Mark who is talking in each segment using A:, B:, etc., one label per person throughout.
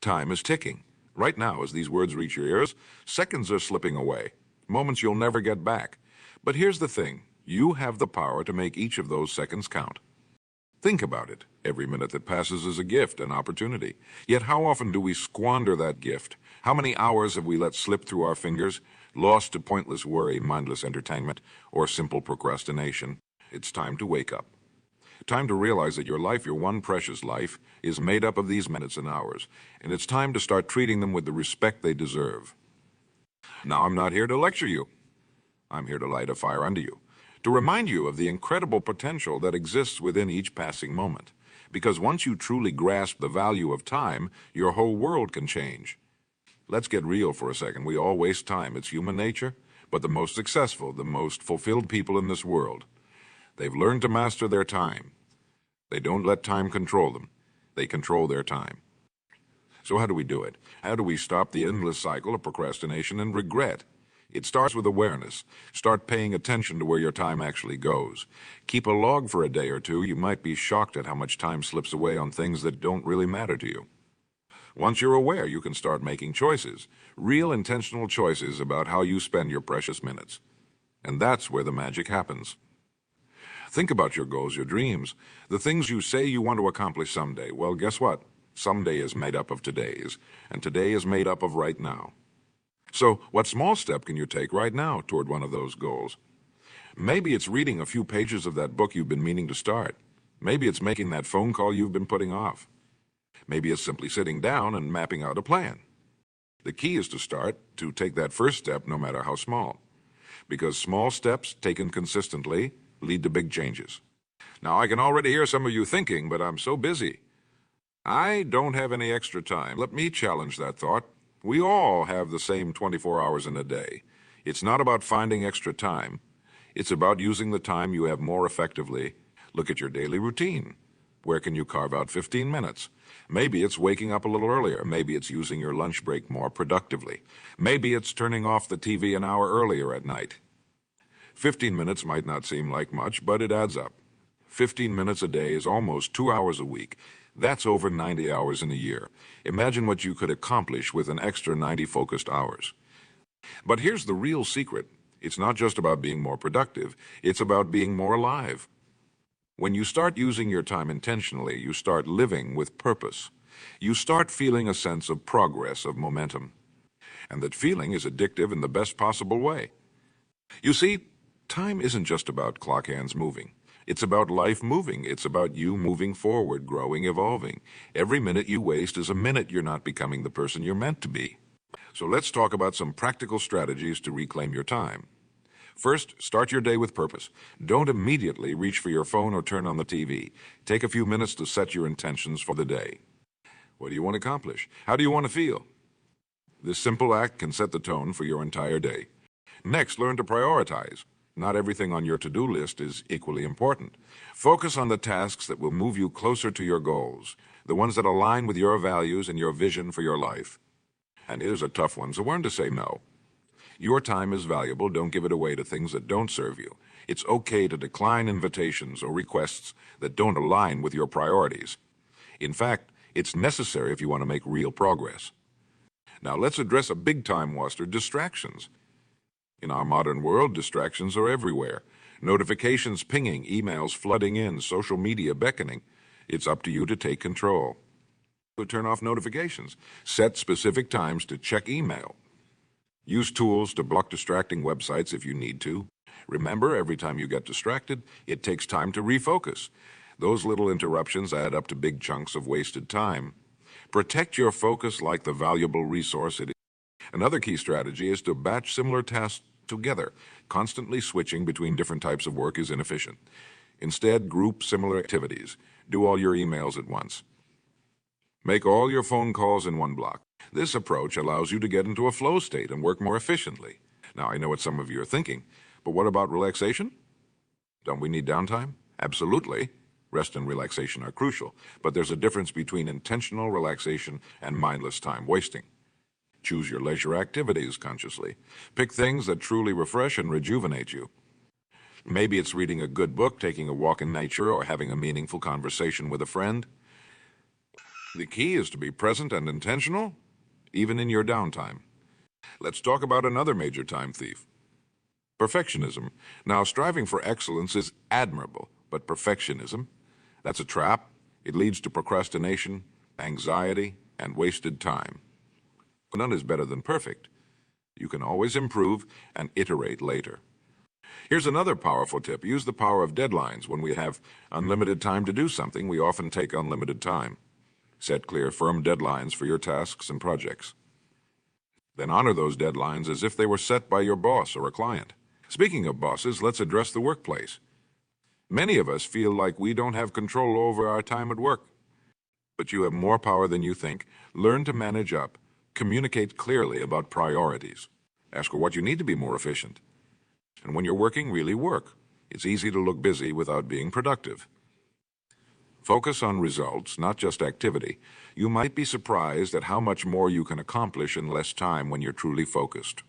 A: Time is ticking. Right now, as these words reach your ears, seconds are slipping away, moments you'll never get back. But here's the thing. You have the power to make each of those seconds count. Think about it. Every minute that passes is a gift, an opportunity. Yet how often do we squander that gift? How many hours have we let slip through our fingers, lost to pointless worry, mindless entertainment, or simple procrastination? It's time to wake up. Time to realize that your life, your one precious life, is made up of these minutes and hours, and it's time to start treating them with the respect they deserve. Now, I'm not here to lecture you. I'm here to light a fire under you, to remind you of the incredible potential that exists within each passing moment. Because once you truly grasp the value of time, your whole world can change. Let's get real for a second. We all waste time. It's human nature. But the most successful, the most fulfilled people in this world, they've learned to master their time. They don't let time control them. They control their time. So how do we do it? How do we stop the endless cycle of procrastination and regret? It starts with awareness. Start paying attention to where your time actually goes. Keep a log for a day or two. You might be shocked at how much time slips away on things that don't really matter to you. Once you're aware, you can start making choices, real intentional choices about how you spend your precious minutes. And that's where the magic happens. Think about your goals, your dreams, the things you say you want to accomplish someday. Well, guess what? Someday is made up of todays, and today is made up of right now. So, what small step can you take right now toward one of those goals? Maybe it's reading a few pages of that book you've been meaning to start. Maybe it's making that phone call you've been putting off. Maybe it's simply sitting down and mapping out a plan. The key is to start, to take that first step, no matter how small. Because small steps taken consistently lead to big changes. Now, I can already hear some of you thinking, but I'm so busy. I don't have any extra time. Let me challenge that thought. We all have the same 24 hours in a day. It's not about finding extra time. It's about using the time you have more effectively. Look at your daily routine. Where can you carve out 15 minutes? Maybe it's waking up a little earlier. Maybe it's using your lunch break more productively. Maybe it's turning off the TV an hour earlier at night. 15 minutes might not seem like much, but it adds up. 15 minutes a day is almost 2 hours a week. That's over 90 hours in a year. Imagine what you could accomplish with an extra 90 focused hours. But here's the real secret. It's not just about being more productive. It's about being more alive. When you start using your time intentionally, you start living with purpose. You start feeling a sense of progress, of momentum. And that feeling is addictive in the best possible way. You see, time isn't just about clock hands moving. It's about life moving. It's about you moving forward, growing, evolving. Every minute you waste is a minute you're not becoming the person you're meant to be. So let's talk about some practical strategies to reclaim your time. First, start your day with purpose. Don't immediately reach for your phone or turn on the TV. Take a few minutes to set your intentions for the day. What do you want to accomplish? How do you want to feel? This simple act can set the tone for your entire day. Next, learn to prioritize. Not everything on your to-do list is equally important. Focus on the tasks that will move you closer to your goals, the ones that align with your values and your vision for your life. And here's a tough one, so learn to say no. Your time is valuable. Don't give it away to things that don't serve you. It's okay to decline invitations or requests that don't align with your priorities. In fact, it's necessary if you want to make real progress. Now let's address a big-time monster, distractions. In our modern world, distractions are everywhere. Notifications pinging, emails flooding in, social media beckoning. It's up to you to take control. Turn off notifications. Set specific times to check email. Use tools to block distracting websites if you need to. Remember, every time you get distracted, it takes time to refocus. Those little interruptions add up to big chunks of wasted time. Protect your focus like the valuable resource it is. Another key strategy is to batch similar tasks together. Constantly switching between different types of work is inefficient. Instead, group similar activities. Do all your emails at once. Make all your phone calls in one block. This approach allows you to get into a flow state and work more efficiently. Now, I know what some of you are thinking, but what about relaxation? Don't we need downtime? Absolutely. Rest and relaxation are crucial, but there's a difference between intentional relaxation and mindless time wasting. Choose your leisure activities consciously. Pick things that truly refresh and rejuvenate you. Maybe it's reading a good book, taking a walk in nature, or having a meaningful conversation with a friend. The key is to be present and intentional, even in your downtime. Let's talk about another major time thief: perfectionism. Now, striving for excellence is admirable, but perfectionism, that's a trap. It leads to procrastination, anxiety, and wasted time. None is better than perfect. You can always improve and iterate later. Here's another powerful tip. Use the power of deadlines. When we have unlimited time to do something, we often take unlimited time. Set clear, firm deadlines for your tasks and projects. Then honor those deadlines as if they were set by your boss or a client. Speaking of bosses, let's address the workplace. Many of us feel like we don't have control over our time at work. But you have more power than you think. Learn to manage up. Communicate clearly about priorities. Ask for what you need to be more efficient. And when you're working, really work. It's easy to look busy without being productive. Focus on results, not just activity. You might be surprised at how much more you can accomplish in less time when you're truly focused.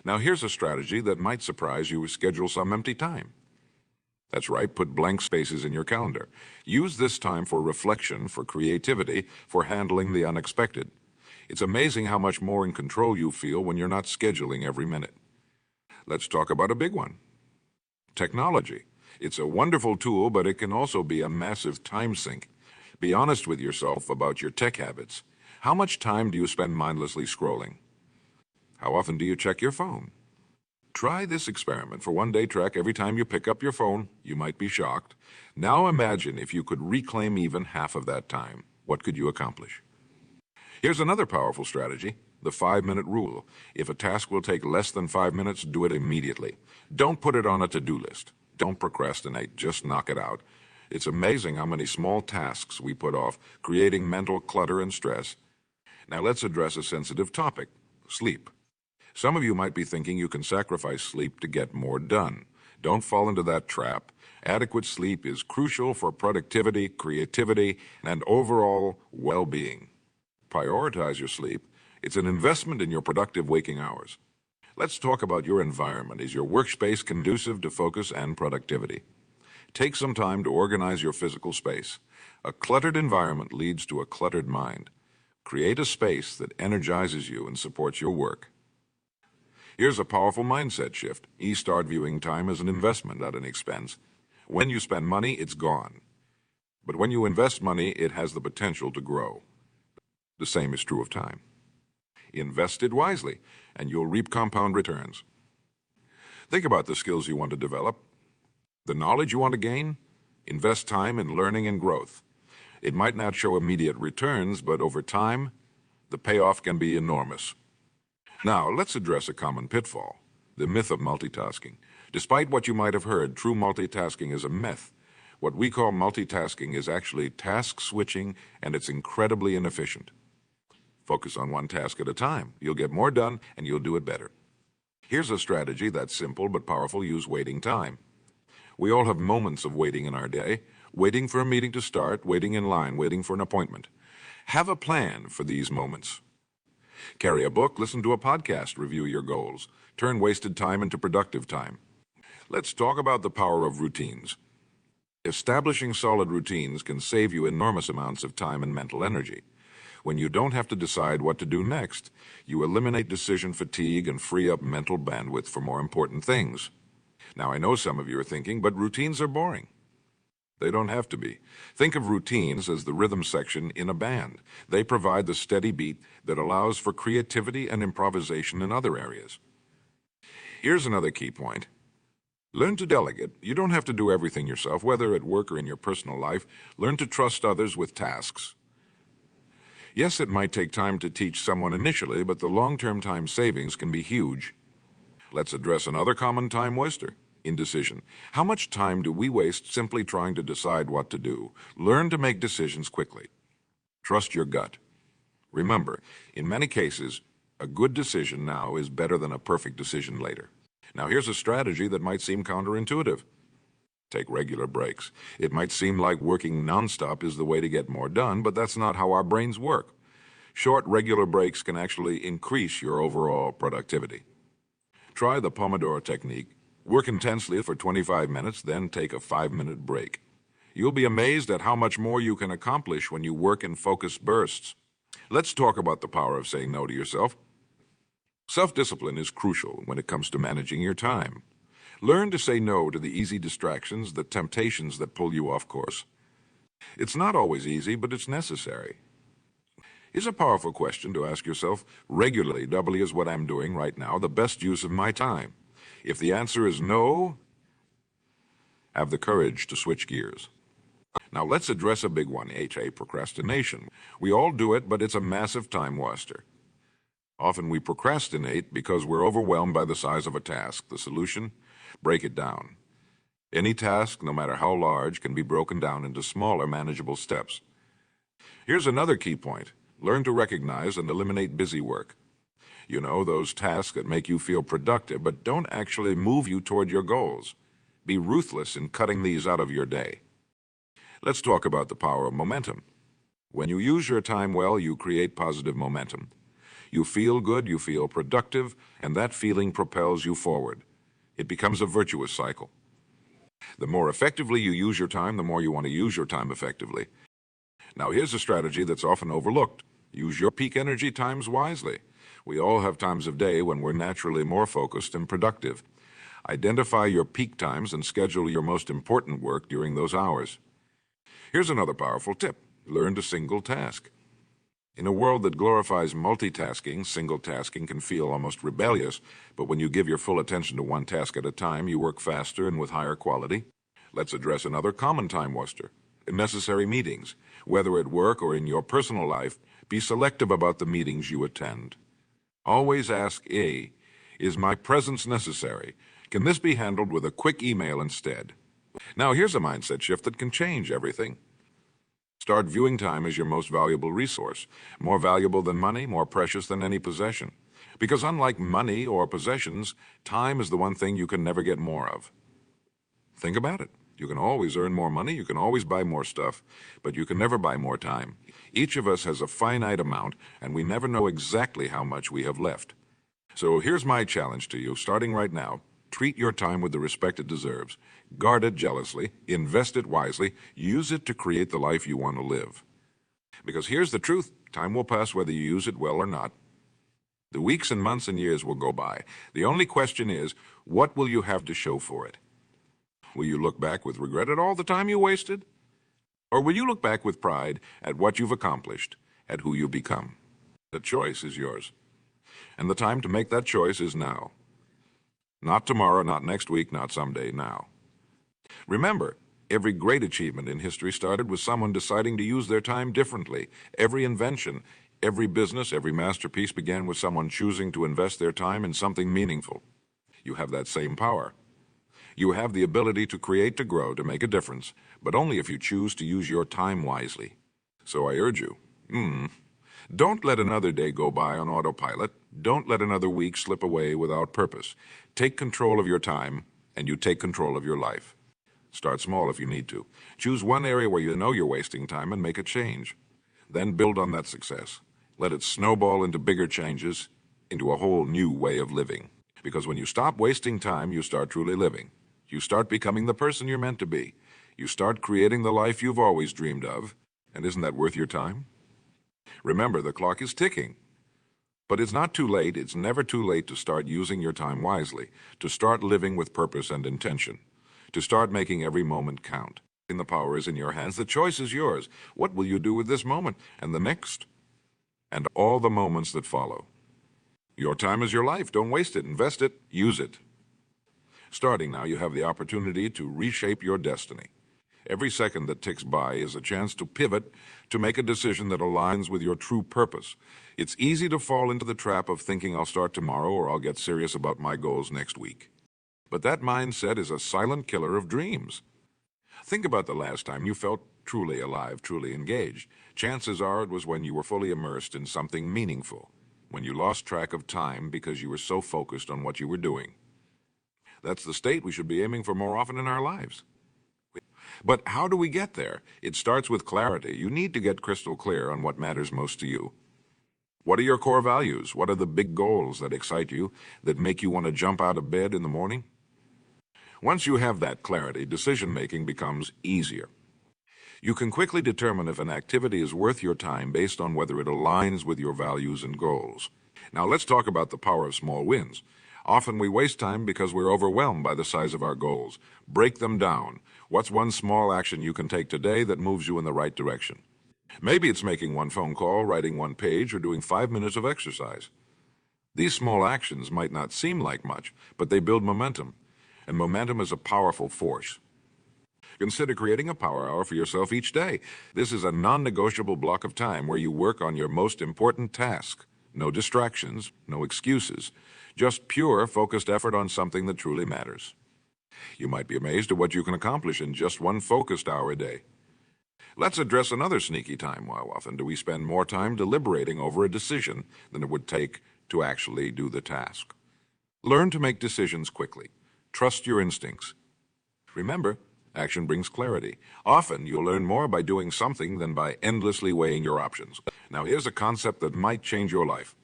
A: Now here's a strategy that might surprise you. Schedule some empty time. That's right, put blank spaces in your calendar. Use this time for reflection, for creativity, for handling the unexpected. It's amazing how much more in control you feel when you're not scheduling every minute. Let's talk about a big one: technology. It's a wonderful tool, but it can also be a massive time sink. Be honest with yourself about your tech habits. How much time do you spend mindlessly scrolling? How often do you check your phone? Try this experiment for one day. Track every time you pick up your phone. You might be shocked. Now imagine if you could reclaim even half of that time. What could you accomplish? Here's another powerful strategy: the 5-minute rule. If a task will take less than 5 minutes, do it immediately. Don't put it on a to-do list. Don't procrastinate. Just knock it out. It's amazing how many small tasks we put off, creating mental clutter and stress. Now let's address a sensitive topic: sleep. Some of you might be thinking you can sacrifice sleep to get more done. Don't fall into that trap. Adequate sleep is crucial for productivity, creativity, and overall well-being. Prioritize your sleep. It's an investment in your productive waking hours. Let's talk about your environment. Is your workspace conducive to focus and productivity? Take some time to organize your physical space. A cluttered environment leads to a cluttered mind. Create a space that energizes you and supports your work. Here's a powerful mindset shift. Start viewing time as an investment, not an expense. When you spend money, it's gone. But when you invest money, it has the potential to grow. The same is true of time. Invest it wisely, and you'll reap compound returns. Think about the skills you want to develop, the knowledge you want to gain. Invest time in learning and growth. It might not show immediate returns, but over time, the payoff can be enormous. Now, let's address a common pitfall: the myth of multitasking. Despite what you might have heard, true multitasking is a myth. What we call multitasking is actually task switching, and it's incredibly inefficient. Focus on one task at a time. You'll get more done, and you'll do it better. Here's a strategy that's simple but powerful. Use waiting time. We all have moments of waiting in our day: waiting for a meeting to start, waiting in line, waiting for an appointment. Have a plan for these moments. Carry a book, listen to a podcast, review your goals. Turn wasted time into productive time. Let's talk about the power of routines. Establishing solid routines can save you enormous amounts of time and mental energy. When you don't have to decide what to do next, you eliminate decision fatigue and free up mental bandwidth for more important things. Now, I know some of you are thinking, but routines are boring. They don't have to be. Think of routines as the rhythm section in a band. They provide the steady beat that allows for creativity and improvisation in other areas. Here's another key point: learn to delegate. You don't have to do everything yourself, whether at work or in your personal life. Learn to trust others with tasks. Yes, it might take time to teach someone initially, but the long-term time savings can be huge. Let's address another common time waster: indecision. How much time do we waste simply trying to decide what to do? Learn to make decisions quickly. Trust your gut. Remember, in many cases, a good decision now is better than a perfect decision later. Now, here's a strategy that might seem counterintuitive. Take regular breaks. It might seem like working nonstop is the way to get more done, but that's not how our brains work. Short, regular breaks can actually increase your overall productivity. Try the Pomodoro technique. Work intensely for 25 minutes, then take a 5-minute break. You'll be amazed at how much more you can accomplish when you work in focused bursts. Let's talk about the power of saying no to yourself. Self-discipline is crucial when it comes to managing your time. Learn to say no to the easy distractions, the temptations that pull you off course. It's not always easy, but it's necessary. It's a powerful question to ask yourself regularly. Doubly is what I'm doing right now the best use of my time? If the answer is no, have the courage to switch gears. Now let's address a big one, procrastination. We all do it, but it's a massive time waster. Often we procrastinate because we're overwhelmed by the size of a task. The solution? Break it down. Any task, no matter how large, can be broken down into smaller, manageable steps. Here's another key point. Learn to recognize and eliminate busy work. You know, those tasks that make you feel productive but don't actually move you toward your goals. Be ruthless in cutting these out of your day. Let's talk about the power of momentum. When you use your time well, you create positive momentum. You feel good, you feel productive, and that feeling propels you forward. It becomes a virtuous cycle. The more effectively you use your time, the more you want to use your time effectively. Now here's a strategy that's often overlooked. Use your peak energy times wisely. We all have times of day when we're naturally more focused and productive. Identify your peak times and schedule your most important work during those hours. Here's another powerful tip. Learn to single task. In a world that glorifies multitasking, single tasking can feel almost rebellious, but when you give your full attention to one task at a time, you work faster and with higher quality. Let's address another common time waster. In necessary meetings, whether at work or in your personal life, be selective about the meetings you attend. Always ask A, is my presence necessary? Can this be handled with a quick email instead? Now here's a mindset shift that can change everything. Start viewing time as your most valuable resource, more valuable than money, more precious than any possession. Because unlike money or possessions, time is the one thing you can never get more of. Think about it. You can always earn more money, you can always buy more stuff, but you can never buy more time. Each of us has a finite amount, and we never know exactly how much we have left. So here's my challenge to you, starting right now. Treat your time with the respect it deserves. Guard it jealously, invest it wisely, use it to create the life you want to live. Because here's the truth, time will pass whether you use it well or not. The weeks and months and years will go by. The only question is, what will you have to show for it? Will you look back with regret at all the time you wasted? Or will you look back with pride at what you've accomplished, at who you've become? The choice is yours. And the time to make that choice is now. Not tomorrow, not next week, not someday, now. Remember, every great achievement in history started with someone deciding to use their time differently. Every invention, every business, every masterpiece began with someone choosing to invest their time in something meaningful. You have that same power. You have the ability to create, to grow, to make a difference, but only if you choose to use your time wisely. So I urge you, don't let another day go by on autopilot. Don't let another week slip away without purpose. Take control of your time, and you take control of your life. Start small if you need to. Choose one area where you know you're wasting time and make a change. Then build on that success. Let it snowball into bigger changes, into a whole new way of living. Because when you stop wasting time, you start truly living. You start becoming the person you're meant to be. You start creating the life you've always dreamed of. And isn't that worth your time? Remember, the clock is ticking. But it's not too late, it's never too late to start using your time wisely, to start living with purpose and intention, to start making every moment count. And the power is in your hands, the choice is yours. What will you do with this moment, and the next, and all the moments that follow? Your time is your life, don't waste it, invest it, use it. Starting now, you have the opportunity to reshape your destiny. Every second that ticks by is a chance to pivot, to make a decision that aligns with your true purpose. It's easy to fall into the trap of thinking I'll start tomorrow or I'll get serious about my goals next week. But that mindset is a silent killer of dreams. Think about the last time you felt truly alive, truly engaged. Chances are it was when you were fully immersed in something meaningful, when you lost track of time because you were so focused on what you were doing. That's the state we should be aiming for more often in our lives. But how do we get there? It starts with clarity. You need to get crystal clear on what matters most to you. What are your core values? What are the big goals that excite you, that make you want to jump out of bed in the morning? Once you have that clarity, decision-making becomes easier. You can quickly determine if an activity is worth your time based on whether it aligns with your values and goals. Now let's talk about the power of small wins. Often we waste time because we're overwhelmed by the size of our goals. Break them down. What's one small action you can take today that moves you in the right direction? Maybe it's making one phone call, writing one page, or doing 5 minutes of exercise. These small actions might not seem like much, but they build momentum, and momentum is a powerful force. Consider creating a power hour for yourself each day. This is a non-negotiable block of time where you work on your most important task. No distractions, no excuses, just pure, focused effort on something that truly matters. You might be amazed at what you can accomplish in just one focused hour a day. Let's address another sneaky time. How often do we spend more time deliberating over a decision than it would take to actually do the task? Learn to make decisions quickly. Trust your instincts. Remember, action brings clarity. Often, you'll learn more by doing something than by endlessly weighing your options. Now, here's a concept that might change your life.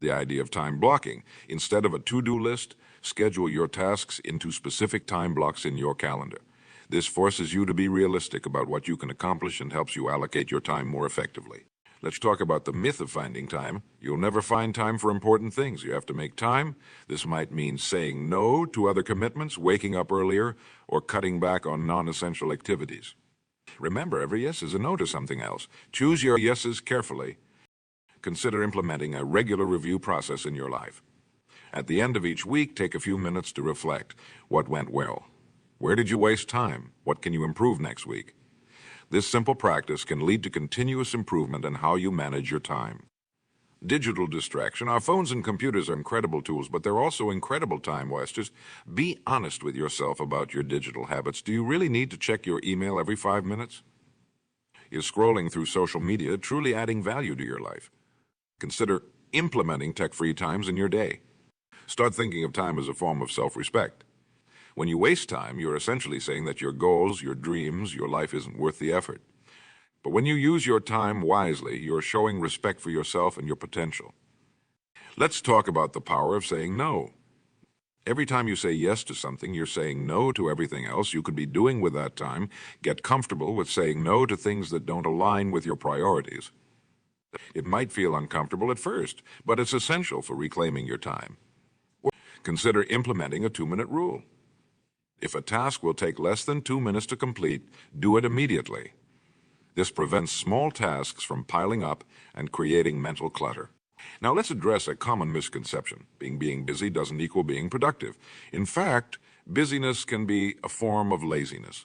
A: The idea of time blocking. Instead of a to-do list, schedule your tasks into specific time blocks in your calendar. This forces you to be realistic about what you can accomplish and helps you allocate your time more effectively. Let's talk about the myth of finding time. You'll never find time for important things. You have to make time. This might mean saying no to other commitments, waking up earlier, or cutting back on non-essential activities. Remember, every yes is a no to something else. Choose your yeses carefully. Consider implementing a regular review process in your life. At the end of each week, take a few minutes to reflect. What went well? Where did you waste time? What can you improve next week? This simple practice can lead to continuous improvement in how you manage your time. Digital distraction. Our phones and computers are incredible tools, but they're also incredible time wasters. Be honest with yourself about your digital habits. Do you really need to check your email every 5 minutes? Is scrolling through social media truly adding value to your life? Consider implementing tech-free times in your day. Start thinking of time as a form of self-respect. When you waste time, you're essentially saying that your goals, your dreams, your life isn't worth the effort. But when you use your time wisely, you're showing respect for yourself and your potential. Let's talk about the power of saying no. Every time you say yes to something, you're saying no to everything else you could be doing with that time. Get comfortable with saying no to things that don't align with your priorities. It might feel uncomfortable at first, but it's essential for reclaiming your time. Consider implementing a 2-minute rule. If a task will take less than 2 minutes to complete, do it immediately. This prevents small tasks from piling up and creating mental clutter. Now let's address a common misconception. Being busy doesn't equal being productive. In fact, busyness can be a form of laziness.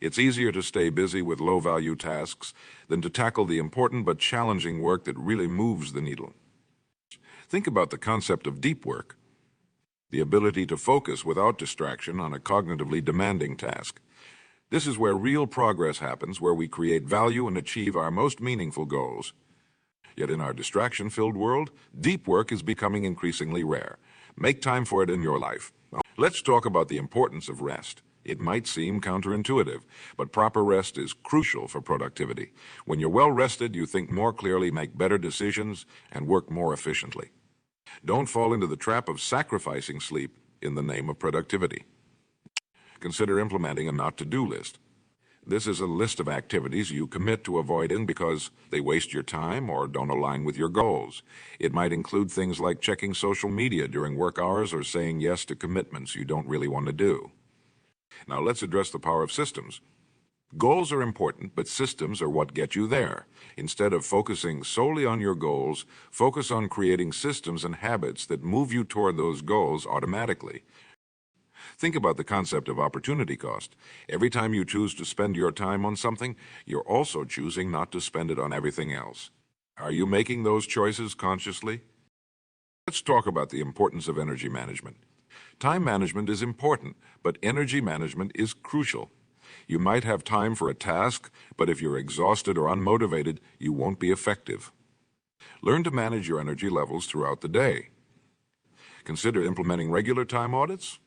A: It's easier to stay busy with low-value tasks than to tackle the important but challenging work that really moves the needle. Think about the concept of deep work, the ability to focus without distraction on a cognitively demanding task. This is where real progress happens, where we create value and achieve our most meaningful goals. Yet in our distraction-filled world, deep work is becoming increasingly rare. Make time for it in your life. Let's talk about the importance of rest. It might seem counterintuitive, but proper rest is crucial for productivity. When you're well rested, you think more clearly, make better decisions, and work more efficiently. Don't fall into the trap of sacrificing sleep in the name of productivity. Consider implementing a not-to-do list. This is a list of activities you commit to avoiding because they waste your time or don't align with your goals. It might include things like checking social media during work hours or saying yes to commitments you don't really want to do. Now let's address the power of systems. Goals are important, but systems are what get you there. Instead of focusing solely on your goals, focus on creating systems and habits that move you toward those goals automatically. Think about the concept of opportunity cost. Every time you choose to spend your time on something, you're also choosing not to spend it on everything else. Are you making those choices consciously? Let's talk about the importance of energy management. Time management is important, but energy management is crucial. You might have time for a task, but if you're exhausted or unmotivated, you won't be effective. Learn to manage your energy levels throughout the day. Consider implementing regular time audits.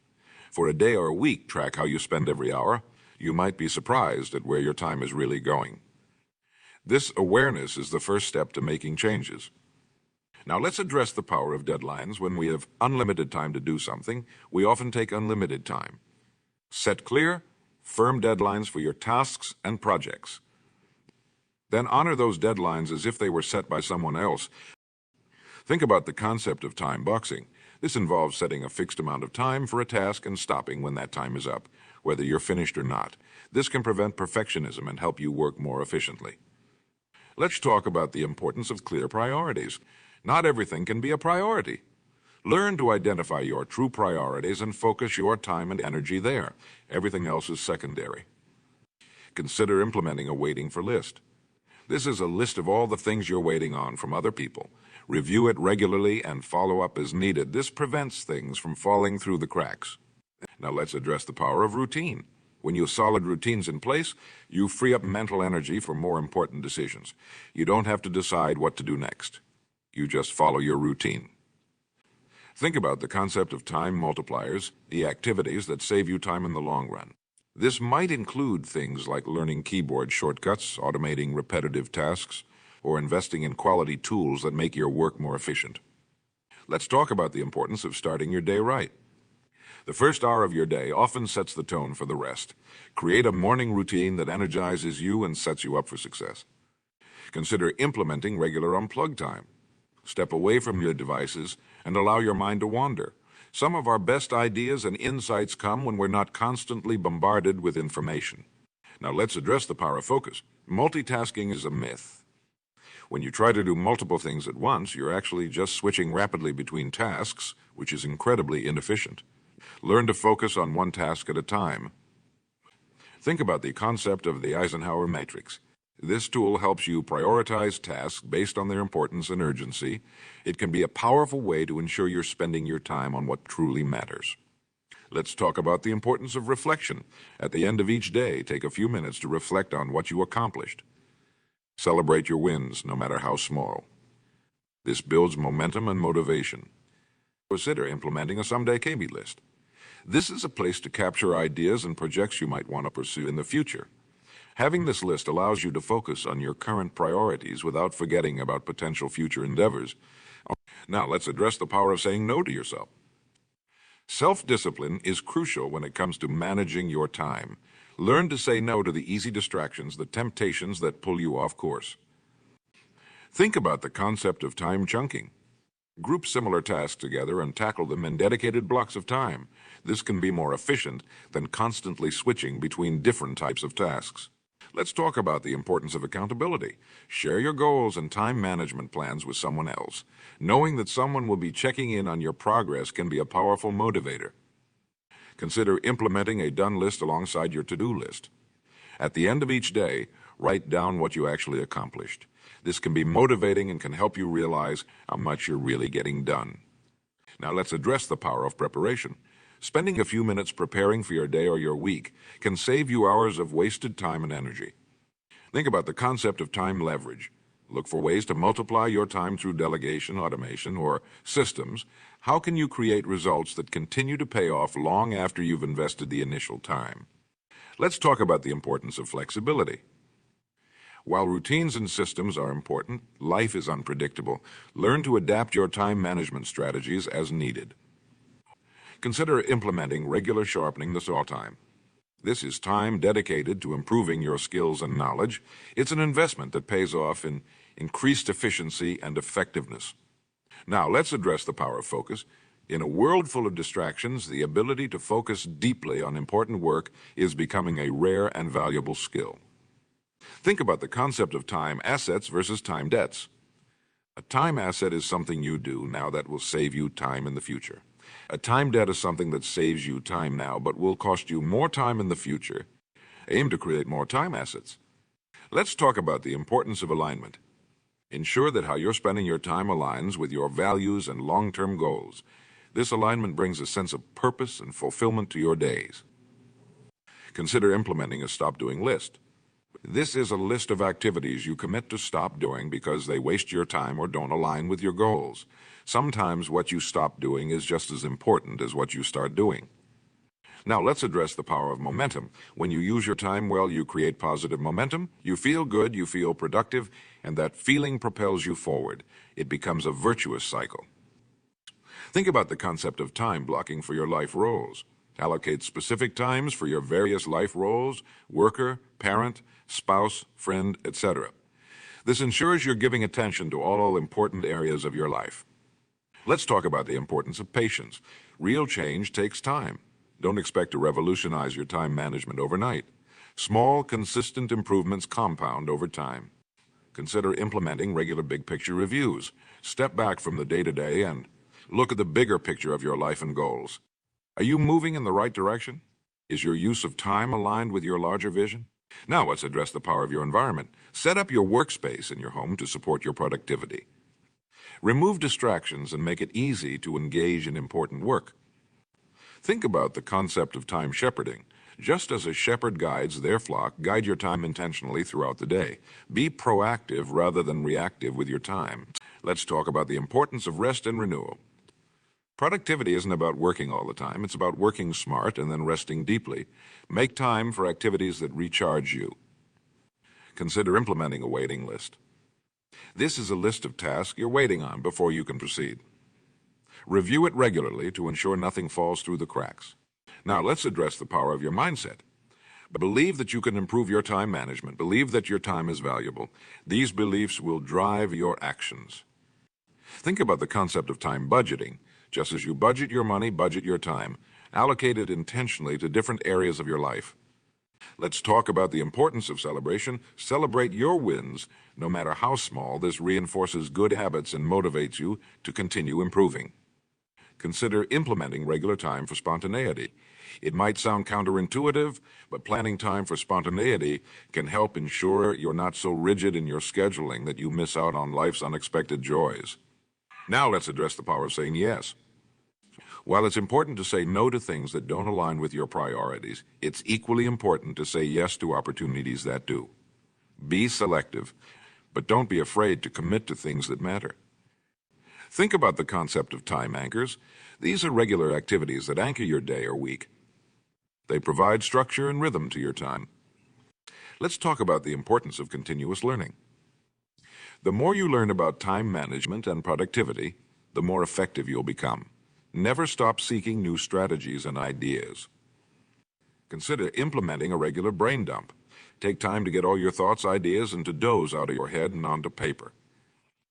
A: For a day or a week, track how you spend every hour. You might be surprised at where your time is really going. This awareness is the first step to making changes. Now let's address the power of deadlines. When we have unlimited time to do something, we often take unlimited time. Set clear, firm deadlines for your tasks and projects. Then honor those deadlines as if they were set by someone else. Think about the concept of time boxing. This involves setting a fixed amount of time for a task and stopping when that time is up, whether you're finished or not. This can prevent perfectionism and help you work more efficiently. Let's talk about the importance of clear priorities. Not everything can be a priority. Learn to identify your true priorities and focus your time and energy there. Everything else is secondary. Consider implementing a waiting for list. This is a list of all the things you're waiting on from other people. Review it regularly and follow up as needed. This prevents things from falling through the cracks. Now let's address the power of routine. When you have solid routines in place, you free up mental energy for more important decisions. You don't have to decide what to do next. You just follow your routine. Think about the concept of time multipliers, the activities that save you time in the long run. This might include things like learning keyboard shortcuts, automating repetitive tasks, or investing in quality tools that make your work more efficient. Let's talk about the importance of starting your day right. The first hour of your day often sets the tone for the rest. Create a morning routine that energizes you and sets you up for success. Consider implementing regular unplug time. Step away from your devices and allow your mind to wander. Some of our best ideas and insights come when we're not constantly bombarded with information. Now let's address the power of focus. Multitasking is a myth. When you try to do multiple things at once, you're actually just switching rapidly between tasks, which is incredibly inefficient. Learn to focus on one task at a time. Think about the concept of the Eisenhower matrix. This tool helps you prioritize tasks based on their importance and urgency. It can be a powerful way to ensure you're spending your time on what truly matters. Let's talk about the importance of reflection. At the end of each day, take a few minutes to reflect on what you accomplished. Celebrate your wins, no matter how small. This builds momentum and motivation. Consider implementing a someday KB list. This is a place to capture ideas and projects you might want to pursue in the future. Having this list allows you to focus on your current priorities without forgetting about potential future endeavors. Now, let's address the power of saying no to yourself. Self-discipline is crucial when it comes to managing your time. Learn to say no to the easy distractions, the temptations that pull you off course. Think about the concept of time chunking. Group similar tasks together and tackle them in dedicated blocks of time. This can be more efficient than constantly switching between different types of tasks. Let's talk about the importance of accountability. Share your goals and time management plans with someone else. Knowing that someone will be checking in on your progress can be a powerful motivator. Consider implementing a done list alongside your to-do list. At the end of each day, write down what you actually accomplished. This can be motivating and can help you realize how much you're really getting done. Now let's address the power of preparation. Spending a few minutes preparing for your day or your week can save you hours of wasted time and energy. Think about the concept of time leverage. Look for ways to multiply your time through delegation, automation, or systems. How can you create results that continue to pay off long after you've invested the initial time? Let's talk about the importance of flexibility. While routines and systems are important, life is unpredictable. Learn to adapt your time management strategies as needed. Consider implementing regular sharpening the saw time. This is time dedicated to improving your skills and knowledge. It's an investment that pays off in increased efficiency and effectiveness. Now, let's address the power of focus. In a world full of distractions, the ability to focus deeply on important work is becoming a rare and valuable skill. Think about the concept of time assets versus time debts. A time asset is something you do now that will save you time in the future. A time debt is something that saves you time now but will cost you more time in the future. Aim to create more time assets. Let's talk about the importance of alignment. Ensure that how you're spending your time aligns with your values and long-term goals. This alignment brings a sense of purpose and fulfillment to your days. Consider implementing a stop doing list. This is a list of activities you commit to stop doing because they waste your time or don't align with your goals. Sometimes what you stop doing is just as important as what you start doing. Now let's address the power of momentum. When you use your time well, you create positive momentum. You feel good, you feel productive, and that feeling propels you forward. It becomes a virtuous cycle. Think about the concept of time blocking for your life roles. Allocate specific times for your various life roles, worker, parent, spouse, friend, etc. This ensures you're giving attention to all important areas of your life. Let's talk about the importance of patience. Real change takes time. Don't expect to revolutionize your time management overnight. Small, consistent improvements compound over time. Consider implementing regular big picture reviews. Step back from the day-to-day and look at the bigger picture of your life and goals. Are you moving in the right direction? Is your use of time aligned with your larger vision? Now let's address the power of your environment. Set up your workspace in your home to support your productivity. Remove distractions and make it easy to engage in important work. Think about the concept of time shepherding. Just as a shepherd guides their flock, guide your time intentionally throughout the day. Be proactive rather than reactive with your time. Let's talk about the importance of rest and renewal. Productivity isn't about working all the time. It's about working smart and then resting deeply. Make time for activities that recharge you. Consider implementing a waiting list. This is a list of tasks you're waiting on before you can proceed. Review it regularly to ensure nothing falls through the cracks. Now, let's address the power of your mindset. Believe that you can improve your time management. Believe that your time is valuable. These beliefs will drive your actions. Think about the concept of time budgeting. Just as you budget your money, budget your time. Allocate it intentionally to different areas of your life. Let's talk about the importance of celebration. Celebrate your wins, no matter how small. This reinforces good habits and motivates you to continue improving. Consider implementing regular time for spontaneity. It might sound counterintuitive, but planning time for spontaneity can help ensure you're not so rigid in your scheduling that you miss out on life's unexpected joys. Now let's address the power of saying yes. While it's important to say no to things that don't align with your priorities, it's equally important to say yes to opportunities that do. Be selective, but don't be afraid to commit to things that matter. Think about the concept of time anchors. These are regular activities that anchor your day or week. They provide structure and rhythm to your time. Let's talk about the importance of continuous learning. The more you learn about time management and productivity, the more effective you'll become. Never stop seeking new strategies and ideas. Consider implementing a regular brain dump. Take time to get all your thoughts, ideas, and to-dos out of your head and onto paper.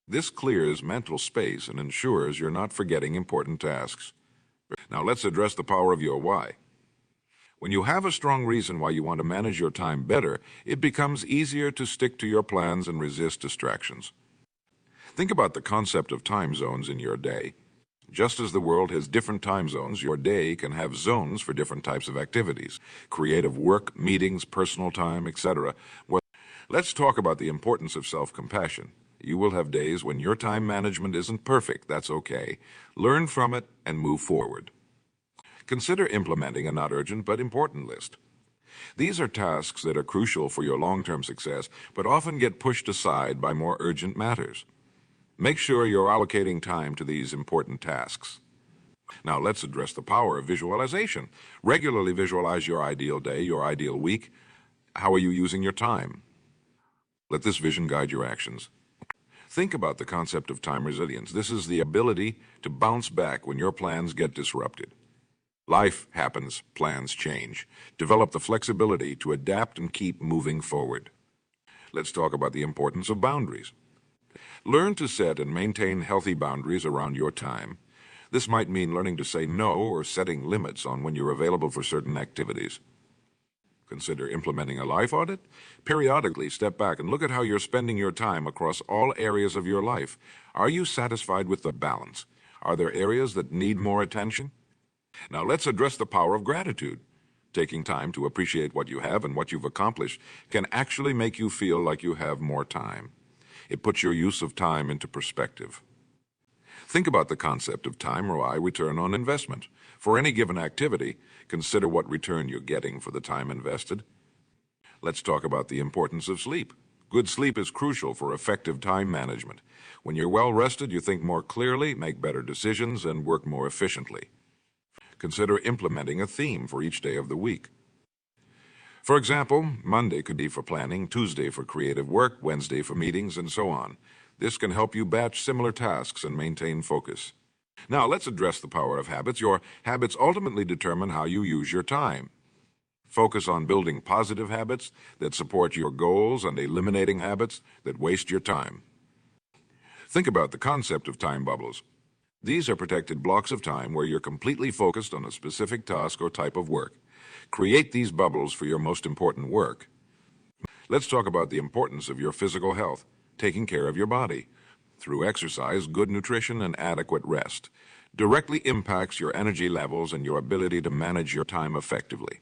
A: This clears mental space and ensures you're not forgetting important tasks. Now let's address the power of your why. When you have a strong reason why you want to manage your time better, it becomes easier to stick to your plans and resist distractions. Think about the concept of time zones in your day. Just as the world has different time zones, your day can have zones for different types of activities. Creative work, meetings, personal time, etc. Let's talk about the importance of self-compassion. You will have days when your time management isn't perfect. That's okay. Learn from it and move forward. Consider implementing a not urgent but important list. These are tasks that are crucial for your long-term success, but often get pushed aside by more urgent matters. Make sure you're allocating time to these important tasks. Now let's address the power of visualization. Regularly visualize your ideal day, your ideal week. How are you using your time? Let this vision guide your actions. Think about the concept of time resilience. This is the ability to bounce back when your plans get disrupted. Life happens, plans change. Develop the flexibility to adapt and keep moving forward. Let's talk about the importance of boundaries. Learn to set and maintain healthy boundaries around your time. This might mean learning to say no or setting limits on when you're available for certain activities. Consider implementing a life audit. Periodically step back and look at how you're spending your time across all areas of your life. Are you satisfied with the balance? Are there areas that need more attention? Now let's address the power of gratitude. Taking time to appreciate what you have and what you've accomplished can actually make you feel like you have more time. It puts your use of time into perspective. Think about the concept of time ROI, return on investment. For any given activity, consider what return you're getting for the time invested. Let's talk about the importance of sleep. Good sleep is crucial for effective time management. When you're well rested, you think more clearly, make better decisions, and work more efficiently. Consider implementing a theme for each day of the week. For example, Monday could be for planning, Tuesday for creative work, Wednesday for meetings, and so on. This can help you batch similar tasks and maintain focus. Now, let's address the power of habits. Your habits ultimately determine how you use your time. Focus on building positive habits that support your goals and eliminating habits that waste your time. Think about the concept of time bubbles. These are protected blocks of time where you're completely focused on a specific task or type of work. Create these bubbles for your most important work. Let's talk about the importance of your physical health, taking care of your body. Through exercise, good nutrition, and adequate rest directly impacts your energy levels and your ability to manage your time effectively.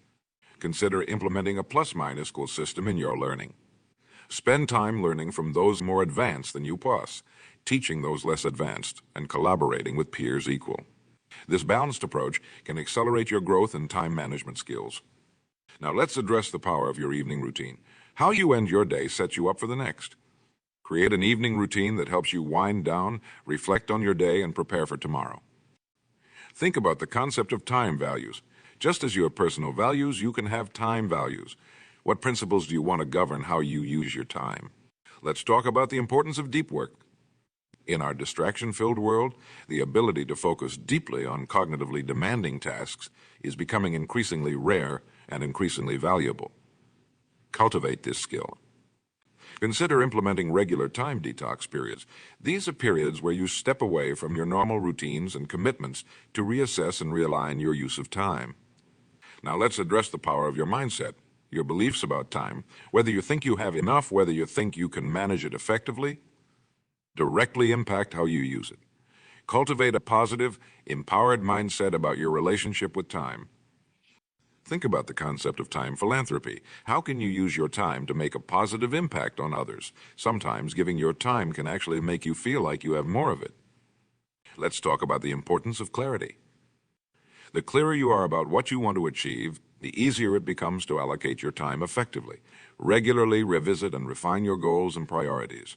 A: Consider implementing a plus-minus school system in your learning. Spend time learning from those more advanced than you plus, teaching those less advanced, and collaborating with peers equal. This balanced approach can accelerate your growth and time management skills. Now let's address the power of your evening routine. How you end your day sets you up for the next. Create an evening routine that helps you wind down, reflect on your day, and prepare for tomorrow. Think about the concept of time values. Just as you have personal values, you can have time values. What principles do you want to govern how you use your time? Let's talk about the importance of deep work. In our distraction-filled world, the ability to focus deeply on cognitively demanding tasks is becoming increasingly rare and increasingly valuable. Cultivate this skill. Consider implementing regular time detox periods. These are periods where you step away from your normal routines and commitments to reassess and realign your use of time. Now let's address the power of your mindset, your beliefs about time, whether you think you have enough, whether you think you can manage it effectively, directly impact how you use it. Cultivate a positive, empowered mindset about your relationship with time. Think about the concept of time philanthropy. How can you use your time to make a positive impact on others? Sometimes giving your time can actually make you feel like you have more of it. Let's talk about the importance of clarity. The clearer you are about what you want to achieve, the easier it becomes to allocate your time effectively. Regularly revisit and refine your goals and priorities.